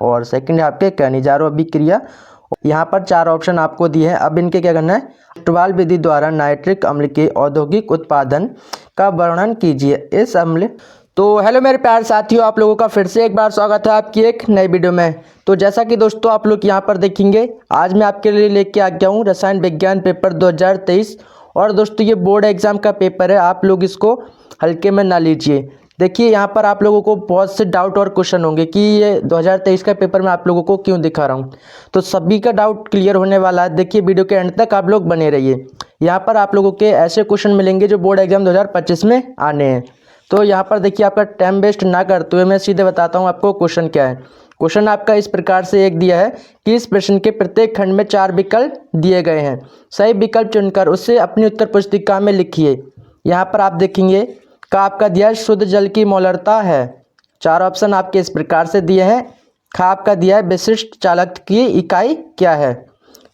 और सेकंड है आपके खनिजारों अभिक्रिया। यहाँ पर 4 ऑप्शन आपको दिए हैं। अब इनके क्या करना है, स्टवाल विधि द्वारा नाइट्रिक अम्ल के औद्योगिक उत्पादन का वर्णन कीजिए। इस अम्ल तो हेलो मेरे प्यारे साथियों, आप लोगों का फिर से एक बार स्वागत है आपकी एक नई वीडियो में। तो जैसा कि दोस्तों आप लोग यहाँ पर देखेंगे, आज मैं आपके लिए लेके आ गया हूँ रसायन विज्ञान पेपर 2023। और दोस्तों ये बोर्ड एग्जाम का पेपर है, आप लोग इसको हल्के में ना लीजिए। देखिए यहाँ पर आप लोगों को बहुत से डाउट और क्वेश्चन होंगे कि ये 2023 का पेपर मैं आप लोगों को क्यों दिखा रहा हूँ। तो सभी का डाउट क्लियर होने वाला है। देखिए वीडियो के एंड तक आप लोग बने रहिए। यहाँ पर आप लोगों के ऐसे क्वेश्चन मिलेंगे जो बोर्ड एग्जाम 2025 में आने हैं। तो यहाँ पर देखिए आपका टाइम वेस्ट ना करते हुए मैं सीधे बताता हूँ आपको क्वेश्चन क्या है। क्वेश्चन आपका इस प्रकार से एक दिया है कि इस प्रश्न के प्रत्येक खंड में 4 विकल्प दिए गए हैं। सही विकल्प चुनकर उसे अपनी उत्तर पुस्तिका में लिखिए। यहाँ पर आप देखेंगे का आपका दिया है शुद्ध जल की मौलरता है। 4 ऑप्शन आपके इस प्रकार से दिए हैं। खा आपका दिया है विशिष्ट चालक की इकाई क्या है।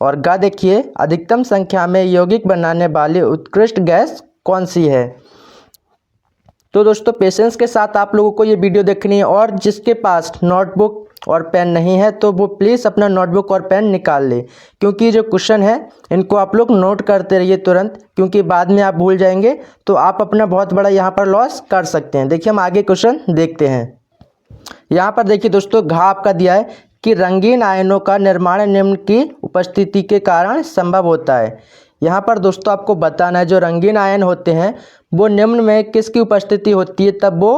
और गा देखिए अधिकतम संख्या में यौगिक बनाने वाली उत्कृष्ट गैस कौन सी है। तो दोस्तों पेशेंस के साथ आप लोगों को ये वीडियो देखनी है। और जिसके पास नोटबुक और पेन नहीं है तो वो प्लीज़ अपना नोटबुक और पेन निकाल ले, क्योंकि जो क्वेश्चन है इनको आप लोग नोट करते रहिए तुरंत, क्योंकि बाद में आप भूल जाएंगे तो आप अपना बहुत बड़ा यहाँ पर लॉस कर सकते हैं। देखिए हम आगे क्वेश्चन देखते हैं। यहाँ पर देखिए दोस्तों घा आपका दिया है कि रंगीन आयनों का निर्माण निम्न की उपस्थिति के कारण संभव होता है। यहाँ पर दोस्तों आपको बताना है जो रंगीन आयन होते हैं वो निम्न में किसकी उपस्थिति होती है तब वो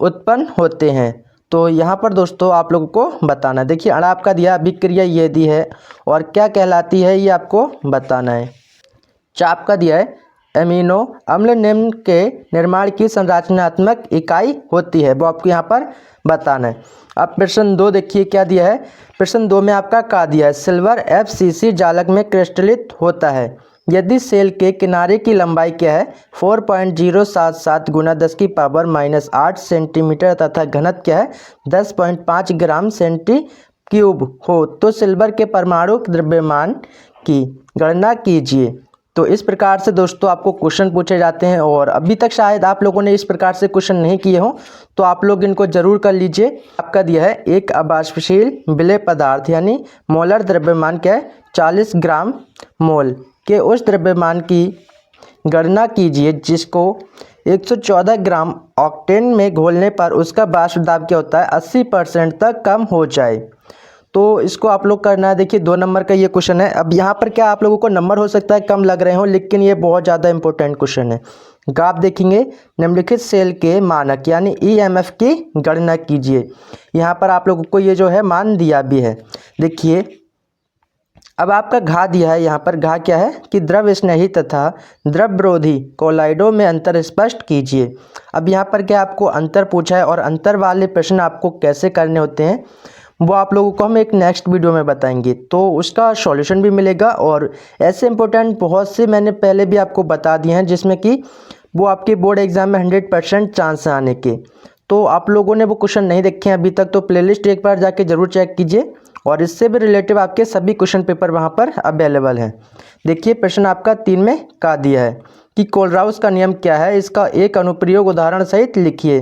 उत्पन्न होते हैं। तो यहाँ पर दोस्तों आप लोगों को बताना है। देखिए अड़ा आपका दिया अभिक्रिया ये दी है और क्या कहलाती है ये आपको बताना है। चाप का दिया है एमिनो अम्ल निम्न के निर्माण की संरचनात्मक इकाई होती है, वो आपको यहाँ पर बताना है। अब प्रश्न 2 देखिए क्या दिया है। प्रश्न 2 में आपका का दिया है सिल्वर FCC जालक में क्रिस्टलित होता है यदि सेल के किनारे की लंबाई क्या है 4.077 गुना 10⁻⁻8 सेंटीमीटर तथा घनत्व क्या है 10.5 ग्राम सेंटी क्यूब हो तो सिल्वर के परमाणु द्रव्यमान की गणना कीजिए। तो इस प्रकार से दोस्तों आपको क्वेश्चन पूछे जाते हैं और अभी तक शायद आप लोगों ने इस प्रकार से क्वेश्चन नहीं किए हों तो आप लोग इनको जरूर कर लीजिए। आपका दिया है एक अबाष्पशील विलेय पदार्थ यानी मोलर द्रव्यमान क्या है 40 ग्राम मोल के उस द्रव्यमान की गणना कीजिए जिसको 114 ग्राम ऑक्टेन में घोलने पर उसका वाष्प दाब क्या होता है 80% तक कम हो जाए। तो इसको आप लोग करना है। देखिए 2 नंबर का ये क्वेश्चन है। अब यहाँ पर क्या आप लोगों को नंबर हो सकता है कम लग रहे हो, लेकिन ये बहुत ज़्यादा इंपॉर्टेंट क्वेश्चन है। आप देखेंगे निम्नलिखित सेल के मानक यानी EMF की गणना कीजिए। यहाँ पर आप लोगों को ये जो है मान दिया भी है। देखिए अब आपका घा दिया है। यहाँ पर घा क्या है कि द्रव स्नेही तथा द्रव विरोधी कोलाइडों में अंतर स्पष्ट कीजिए। अब यहाँ पर क्या आपको अंतर पूछा है और अंतर वाले प्रश्न आपको कैसे करने होते हैं वो आप लोगों को हम एक नेक्स्ट वीडियो में बताएंगे, तो उसका सॉल्यूशन भी मिलेगा। और ऐसे इंपॉर्टेंट बहुत से मैंने पहले भी आपको बता दिए हैं जिसमें कि वो आपके बोर्ड एग्जाम में 100% चांस है आने के। तो आप लोगों ने वो क्वेश्चन नहीं देखे हैं अभी तक तो प्लेलिस्ट एक बार जाके ज़रूर चेक कीजिए और इससे भी रिलेटिव आपके सभी क्वेश्चन पेपर वहाँ पर अवेलेबल हैं। देखिए प्रश्न आपका 3 में का दिया है कि कोलराउस का नियम क्या है, इसका एक अनुप्रयोग उदाहरण सहित लिखिए।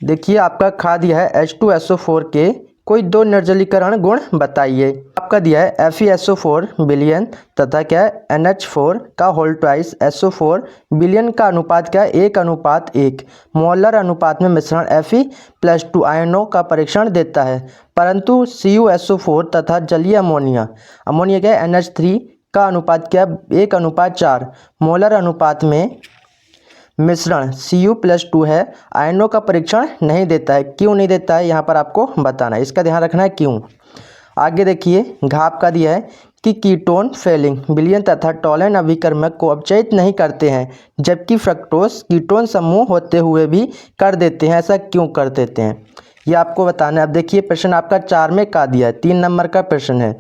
देखिए आपका खा दिया है H2SO4 के कोई 2 निर्जलीकरण गुण बताइए। आपका दिया है FeSO4 बिलियन तथा क्या है NH4 का होल ट्वाइस SO4 बिलियन का अनुपात क्या है 1:1। मोलर अनुपात में मिश्रण Fe+2 आयनों का परीक्षण देता है, परंतु CuSO4 तथा जलीय अमोनिया क्या है NH3 का अनुपात क्या 1:4। मोलर अनुपात में मिश्रण Cu+2 है, आयनों का परीक्षण नहीं देता है। क्यों नहीं देता है यहाँ पर आपको बताना है, इसका ध्यान रखना है क्यों। आगे देखिए घाप का दिया है कि कीटोन फेलिंग विलयन तथा टॉलन अभिकर्मक को अपचयित नहीं करते हैं जबकि फ्रक्टोज कीटोन समूह होते हुए भी कर देते हैं, ऐसा क्यों कर देते हैं ये आपको बताना है। अब देखिए प्रश्न आपका 4 में का दिया है, 3 नंबर का प्रश्न है।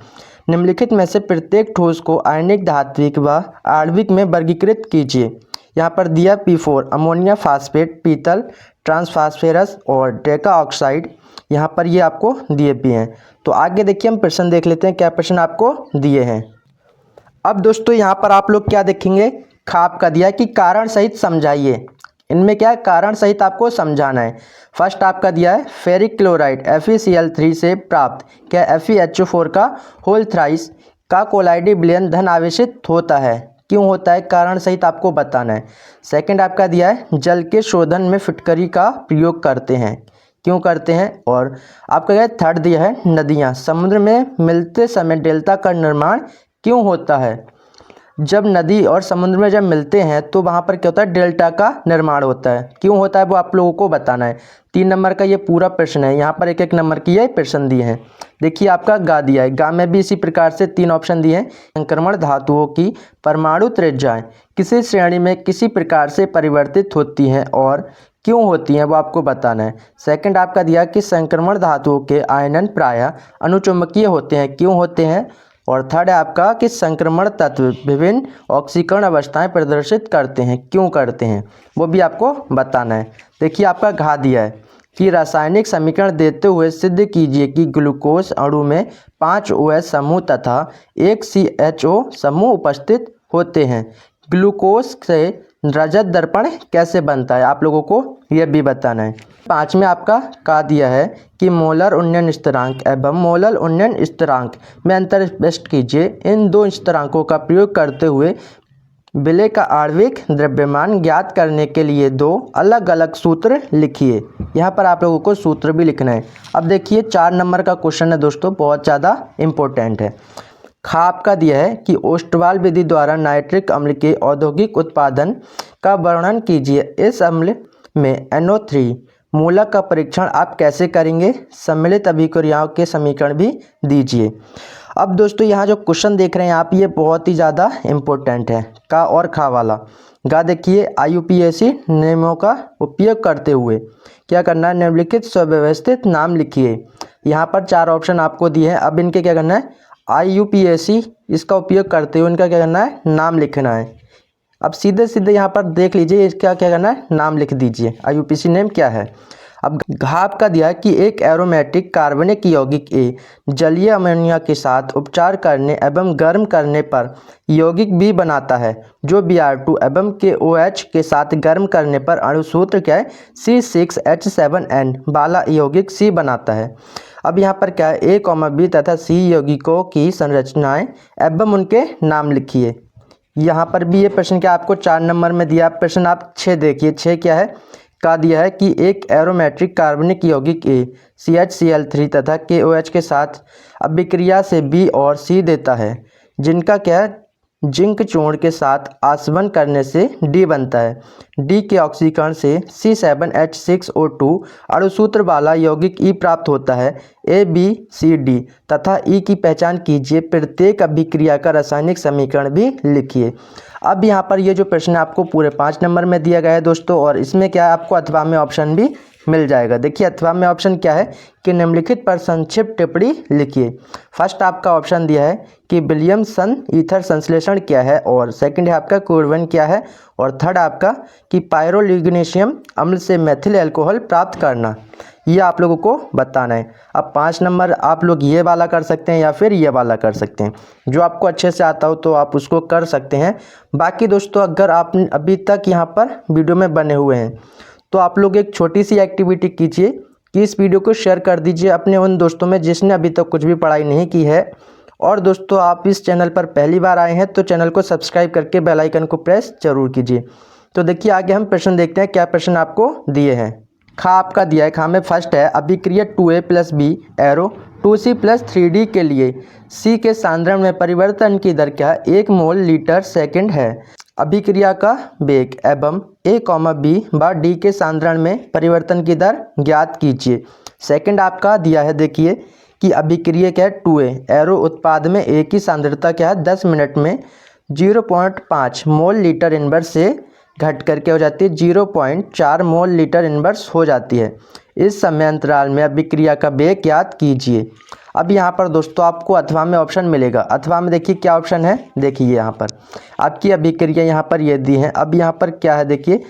निम्नलिखित में से प्रत्येक ठोस को आयनिक धात्विक व आणविक में वर्गीकृत कीजिए। यहाँ पर दिया P4 अमोनिया फास्फेट पीतल ट्रांसफास्फेरस और डेका ऑक्साइड, यहाँ पर ये आपको दिए भी हैं। तो आगे देखिए हम प्रश्न देख लेते हैं क्या प्रश्न आपको दिए हैं। अब दोस्तों यहाँ पर आप लोग क्या देखेंगे खाप का दिया कि कारण सहित समझाइए। इनमें क्या है, कारण सहित आपको समझाना है। फर्स्ट आपका दिया है फेरिक क्लोराइड FeCl3 से प्राप्त क्या FeHO4 का होल थ्राइस का कोलाइडी विलयन धन आवेशित होता है, क्यों होता है, कारण सहित आपको बताना है। सेकंड आपका दिया है जल के शोधन में फिटकरी का प्रयोग करते हैं, क्यों करते हैं। और आपका क्या थर्ड दिया है नदियाँ समुद्र में मिलते समय डेल्टा का निर्माण क्यों होता है। जब नदी और समुद्र में जब मिलते हैं तो वहाँ पर क्या होता है, डेल्टा का निर्माण होता है, क्यों होता है वो आप लोगों को बताना है। 3 नंबर का ये पूरा प्रश्न है, यहाँ पर एक एक नंबर की ये प्रश्न दिए हैं। देखिए आपका गा दिया है, गा में भी इसी प्रकार से 3 ऑप्शन दिए हैं। संक्रमण धातुओं की परमाणु त्रिज्याएं किसी श्रेणी में किसी प्रकार से परिवर्तित होती हैं और क्यों होती हैं वो आपको बताना है। सेकंड आपका दिया कि संक्रमण धातुओं के आयनन प्रायः अनुचुंबकीय होते हैं, क्यों होते हैं। और थर्ड है आपका कि संक्रमण तत्व विभिन्न ऑक्सीकरण अवस्थाएं प्रदर्शित करते हैं, क्यों करते हैं वो भी आपको बताना है। देखिए आपका घा दिया है कि रासायनिक समीकरण देते हुए सिद्ध कीजिए कि ग्लूकोज अणु में 5 OH समूह तथा 1 CHO समूह उपस्थित होते हैं। ग्लूकोज से रजत दर्पण कैसे बनता है, आप लोगों को यह भी बताना है। 5 में आपका का दिया है कि मोलर उन्नयन स्थिरांक एवं मोलर उन्नयन स्थिरांक में अंतर स्पष्ट कीजिए। इन दो स्थिरांकों का प्रयोग करते हुए विलेय का आणविक द्रव्यमान ज्ञात करने के लिए 2 अलग अलग सूत्र लिखिए। यहाँ पर आप लोगों को सूत्र भी लिखना है। अब देखिए 4 नंबर का क्वेश्चन है दोस्तों, बहुत ज़्यादा इम्पोर्टेंट है। खा आपका दिया है कि ओस्टवाल विधि द्वारा नाइट्रिक अम्ल के औद्योगिक उत्पादन का वर्णन कीजिए। इस अम्ल में NO3 मूलक का परीक्षण आप कैसे करेंगे, सम्मिलित अभिक्रियाओं के समीकरण भी दीजिए। अब दोस्तों यहाँ जो क्वेश्चन देख रहे हैं आप, ये बहुत ही ज़्यादा इम्पोर्टेंट है, का और खा वाला। गा देखिए IUPAC नियमों का उपयोग करते हुए क्या करना है, निम्नलिखित सुव्यवस्थित नाम लिखिए। यहाँ पर 4 ऑप्शन आपको दिए हैं। अब इनके क्या करना है, IUPAC इसका उपयोग करते हुए इनका क्या करना है, नाम लिखना है। अब सीधे सीधे यहाँ पर देख लीजिए, इसका क्या करना है, नाम लिख दीजिए। IUPAC नेम क्या है। अब घाप का दिया कि एक एरोमेटिक कार्बनिक यौगिक A जलीय अमोनिया के साथ उपचार करने एवं गर्म करने पर यौगिक B बनाता है, जो Br2 एवं KOH के साथ गर्म करने पर अणुसूत्र क्या है C6H7N वाला यौगिक C बनाता है। अब यहाँ पर क्या है, A, B तथा C यौगिकों की संरचनाएं एवं उनके नाम लिखिए। यहाँ पर भी ये प्रश्न क्या आपको 4 नंबर में दिया। प्रश्न आप 6 देखिए, 6 क्या है, का दिया है कि एक एरोमेट्रिक कार्बनिक यौगिक A CHCl3 तथा KOH के साथ अभिक्रिया से B और C देता है, जिनका क्या है, जिंक चूर्ण के साथ आसवन करने से D बनता है। D के ऑक्सीकरण से C7H6O2 अणुसूत्र वाला यौगिक E प्राप्त होता है। ABCD तथा E की पहचान कीजिए। प्रत्येक अभिक्रिया का रासायनिक समीकरण भी लिखिए। अब यहाँ पर ये जो प्रश्न आपको पूरे 5 नंबर में दिया गया है दोस्तों, और इसमें क्या है, आपको अथवा में ऑप्शन भी मिल जाएगा। देखिए अथवा में ऑप्शन क्या है कि निम्नलिखित पर संक्षिप्त टिप्पणी लिखिए। फर्स्ट आपका ऑप्शन दिया है कि विलियमसन ईथर संश्लेषण क्या है, और सेकंड है आपका कुर्वन क्या है, और थर्ड आपका कि पायरोलिग्नीशियम अम्ल से मेथिल अल्कोहल प्राप्त करना, ये आप लोगों को बताना है। अब 5 नंबर आप लोग ये वाला कर सकते हैं या फिर ये वाला कर सकते हैं, जो आपको अच्छे से आता हो तो आप उसको कर सकते हैं। बाकी दोस्तों अगर आप अभी तक यहाँ पर वीडियो में बने हुए हैं तो आप लोग एक छोटी सी एक्टिविटी कीजिए कि इस वीडियो को शेयर कर दीजिए अपने उन दोस्तों में जिसने अभी तक कुछ भी पढ़ाई नहीं की है। और दोस्तों आप इस चैनल पर पहली बार आए हैं तो चैनल को सब्सक्राइब करके बेल आइकन को प्रेस जरूर कीजिए। तो देखिए आगे हम प्रश्न देखते हैं, क्या प्रश्न आपको दिए हैं। खा आपका दिया है, खा में फर्स्ट है अभिक्रिया 2A + B arrow 2C + 3D के लिए C के सांद्रण में परिवर्तन की दर क्या 1 मोल लीटर सेकंड है। अभिक्रिया का वेग एवं A, B व D के सांद्रण में परिवर्तन की दर ज्ञात कीजिए। सेकंड आपका दिया है देखिए कि अभिक्रिया क्या है 2A एरो उत्पाद में A की सांद्रता क्या है 10 मिनट में 0.5 मोल लीटर इनवर्स से घट करके हो जाती है 0.4 मोल लीटर इनवर्स हो जाती है। इस समय अंतराल में अभिक्रिया का वेग ज्ञात कीजिए। अब यहाँ पर दोस्तों आपको अथवा में ऑप्शन मिलेगा। अथवा में देखिए क्या ऑप्शन है, देखिए यहाँ पर आपकी अभिक्रिया यहाँ पर ये दी है। अब यहाँ पर क्या है देखिए,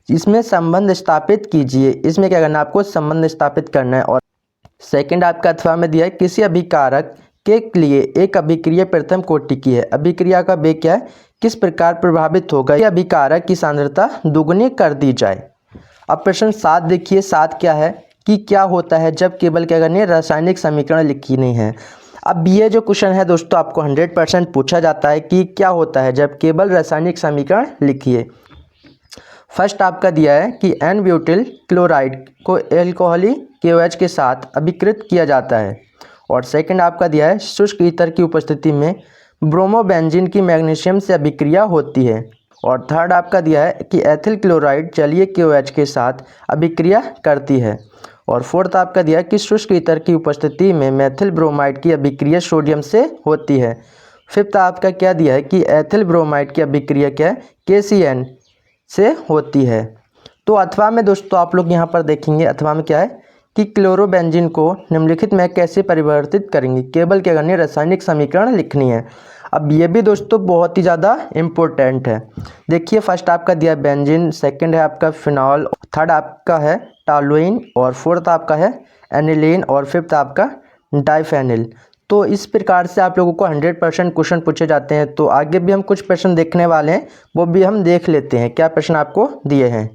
इसमें संबंध स्थापित कीजिए। इसमें क्या करना है, आपको संबंध स्थापित करना है। और सेकंड आपका अथवा में दिया है किसी अभिकारक के लिए एक अभिक्रिया प्रथम कोटि की है, अभिक्रिया का वेग क्या है, किस प्रकार प्रभावित होगा, यह अभिकारक की सांद्रता दुगुनी कर दी जाए। अब प्रश्न 7 देखिए, 7 क्या है कि क्या होता है जब केवल क्या करनी है, रासायनिक समीकरण लिखनी है। अब ये जो क्वेश्चन है दोस्तों आपको 100% पूछा जाता है कि क्या होता है जब केवल रासायनिक समीकरण लिखिए। फर्स्ट आपका दिया है कि एन ब्यूटिल क्लोराइड को एल्कोहली KOH के साथ अभिकृत किया जाता है, और सेकंड आपका दिया है शुष्क ईथर की उपस्थिति में ब्रोमोबेंजीन की मैग्नीशियम से अभिक्रिया होती है, और थर्ड आपका दिया है कि एथिल क्लोराइड जलीय KOH के साथ अभिक्रिया करती है, और फोर्थ आपका दिया है कि शुष्क ईथर की उपस्थिति में मेथिल ब्रोमाइड की अभिक्रिया सोडियम से होती है। फिफ्थ आपका क्या दिया है कि एथिल ब्रोमाइड की अभिक्रिया क्या है, KCN से होती है। तो अथवा में दोस्तों आप लोग यहाँ पर देखेंगे, अथवा में क्या है कि क्लोरोबेंजीन को निम्नलिखित में कैसे परिवर्तित करेंगे, केवल क्या करनी है, रासायनिक समीकरण लिखनी है। अब ये भी दोस्तों बहुत ही ज़्यादा इम्पोर्टेंट है। देखिए फर्स्ट आपका दिया है बेंजीन, सेकंड है आपका फिनॉल, थर्ड आपका है टॉलुइन, और फोर्थ आपका है एनिलीन, और फिफ्थ आपका डाइफेनिल। तो इस प्रकार से आप लोगों को 100% क्वेश्चन पूछे जाते हैं। तो आगे भी हम कुछ प्रश्न देखने वाले हैं, वो भी हम देख लेते हैं क्या प्रश्न आपको दिए हैं।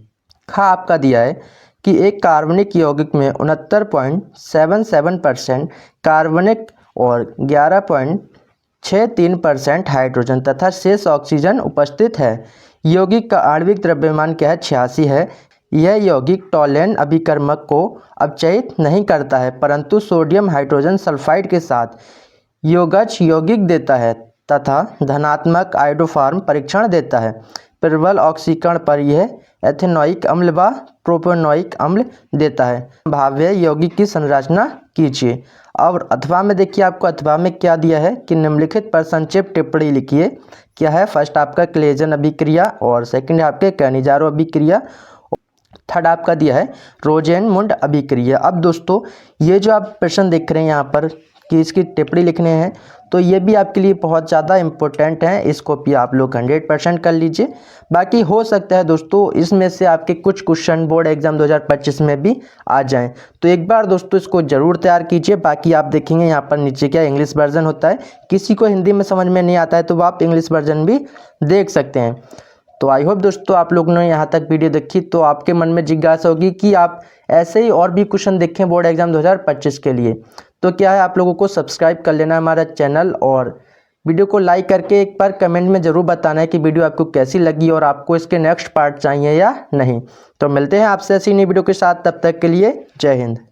हाँ आपका दिया है कि एक कार्बनिक यौगिक में 69.77% कार्बनिक और 11.63% हाइड्रोजन तथा शेष ऑक्सीजन उपस्थित है। यौगिक का आणविक द्रव्यमान क्या है, 86 है। यह यौगिक टॉलेन अभिकर्मक को अपचयित नहीं करता है, परंतु सोडियम हाइड्रोजन सल्फाइड के साथ योगज यौगिक देता है तथा धनात्मक आयोडोफॉर्म परीक्षण देता है। प्रबल ऑक्सीकरण पर यह एथेनोइक अम्ल व प्रोपेनोइक अम्ल देता है। भाव्य यौगिक की संरचना कीजिए। और अथवा में देखिए आपको अथवा में क्या दिया है कि निम्नलिखित पर संक्षिप्त टिप्पणी लिखिए। क्या है, फर्स्ट आपका क्लेजन अभिक्रिया, और सेकंड है आपके कैनिजारो अभिक्रिया, थर्ड आपका दिया है रोजेनमुंड अभिक्रिया। अब दोस्तों ये जो आप प्रश्न देख रहे हैं यहाँ पर कि इसकी टिप्पणी लिखने हैं, तो ये भी आपके लिए बहुत ज़्यादा इम्पोर्टेंट है। इसको भी आप लोग 100% कर लीजिए। बाकी हो सकता है दोस्तों इसमें से आपके कुछ क्वेश्चन बोर्ड एग्जाम 2025 में भी आ जाएं, तो एक बार दोस्तों इसको ज़रूर तैयार कीजिए। बाकी आप देखेंगे यहाँ पर नीचे क्या इंग्लिश वर्जन होता है, किसी को हिंदी में समझ में नहीं आता है तो वो आप इंग्लिश वर्जन भी देख सकते हैं। तो आई होप दोस्तों आप लोगों ने यहाँ तक वीडियो देखी तो आपके मन में जिज्ञासा होगी कि आप ऐसे ही और भी क्वेश्चन देखें बोर्ड एग्जाम 2025 के लिए। तो क्या है, आप लोगों को सब्सक्राइब कर लेना है हमारा चैनल, और वीडियो को लाइक करके एक बार कमेंट में ज़रूर बताना है कि वीडियो आपको कैसी लगी और आपको इसके नेक्स्ट पार्ट चाहिए या नहीं। तो मिलते हैं आपसे ऐसी नई वीडियो के साथ, तब तक के लिए जय हिंद।